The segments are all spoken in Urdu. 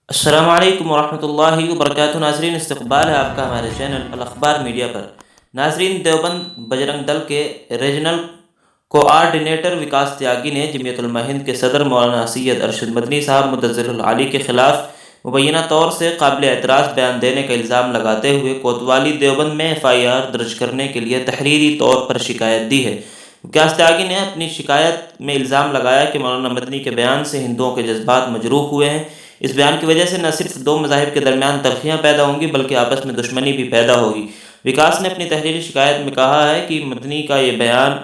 السلام علیکم ورحمۃ اللہ وبرکاتہ۔ ناظرین، استقبال ہے آپ کا ہمارے چینل الاخبار میڈیا پر۔ ناظرین، دیوبند بجرنگ دل کے ریجنل کوآرڈینیٹر وکاس تیاگی نے جمعیت علماء ہند کے صدر مولانا سید ارشد مدنی صاحب مدثر العالی کے خلاف مبینہ طور سے قابل اعتراض بیان دینے کا الزام لگاتے ہوئے کوتوالی دیوبند میں FIR درج کرنے کے لیے تحریری طور پر شکایت دی ہے۔ وکاس تیاگی نے اپنی شکایت میں الزام لگایا کہ مولانا مدنی کے بیان سے ہندوؤں کے جذبات مجروح ہوئے ہیں۔ اس بیان کی وجہ سے نہ صرف دو مذاہب کے درمیان تلخیاں پیدا ہوں گی بلکہ آپس میں دشمنی بھی پیدا ہوگی۔ وکاس نے اپنی تحریری شکایت میں کہا ہے کہ مدنی کا یہ بیان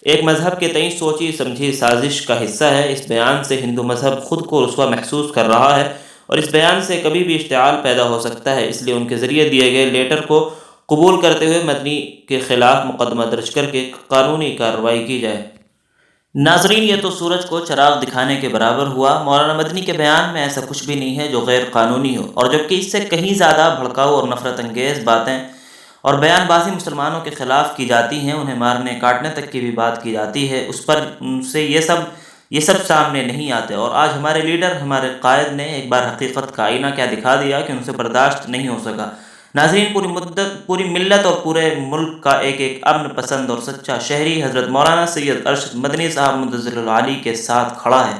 ایک مذہب کے تئیں سوچی سمجھی سازش کا حصہ ہے۔ اس بیان سے ہندو مذہب خود کو رسوا محسوس کر رہا ہے اور اس بیان سے کبھی بھی اشتعال پیدا ہو سکتا ہے، اس لیے ان کے ذریعے دیے گئے لیٹر کو قبول کرتے ہوئے مدنی کے خلاف مقدمہ درج کر کے قانونی کارروائی کی جائے۔ ناظرین، یہ تو سورج کو چراغ دکھانے کے برابر ہوا۔ مولانا مدنی کے بیان میں ایسا کچھ بھی نہیں ہے جو غیر قانونی ہو، اور جبکہ اس سے کہیں زیادہ بھڑکاؤ اور نفرت انگیز باتیں اور بیان بازی مسلمانوں کے خلاف کی جاتی ہیں، انہیں مارنے کاٹنے تک کی بھی بات کی جاتی ہے، اس پر ان سے یہ سب سامنے نہیں آتے۔ اور آج ہمارے لیڈر، ہمارے قائد نے ایک بار حقیقت کا آئینہ کیا دکھا دیا کہ ان سے برداشت نہیں ہو سکا۔ ناظرین، پوری ملت اور پورے ملک کا ایک ایک امن پسند اور سچا شہری حضرت مولانا سید ارشد مدنی صاحب مدثر العالی کے ساتھ کھڑا ہے۔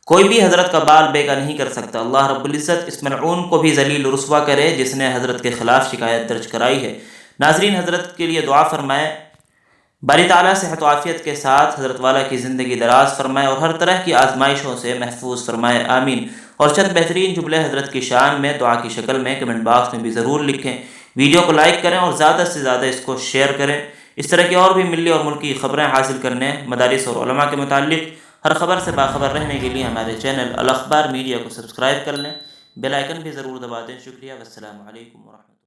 کوئی بھی حضرت کا بال بیگا نہیں کر سکتا۔ اللہ رب العزت اس ملعون کو بھی ذلیل و رسوا کرے جس نے حضرت کے خلاف شکایت درج کرائی ہے۔ ناظرین، حضرت کے لیے دعا فرمائیں، باری تعالیٰ صحت و عافیت کے ساتھ حضرت والا کی زندگی دراز فرمائے اور ہر طرح کی آزمائشوں سے محفوظ فرمائے، آمین۔ اور چند بہترین جملے حضرت کی شان میں دعا کی شکل میں کمنٹ باکس میں بھی ضرور لکھیں۔ ویڈیو کو لائک کریں اور زیادہ سے زیادہ اس کو شیئر کریں۔ اس طرح کی اور بھی ملی اور ملکی خبریں حاصل کرنے، مدارس اور علماء کے متعلق ہر خبر سے باخبر رہنے کے لیے ہمارے چینل الاخبار میڈیا کو سبسکرائب کر لیں، بیل آئیکن بھی ضرور دبا دیں۔ شکریہ، والسلام علیکم ورحمۃ اللہ۔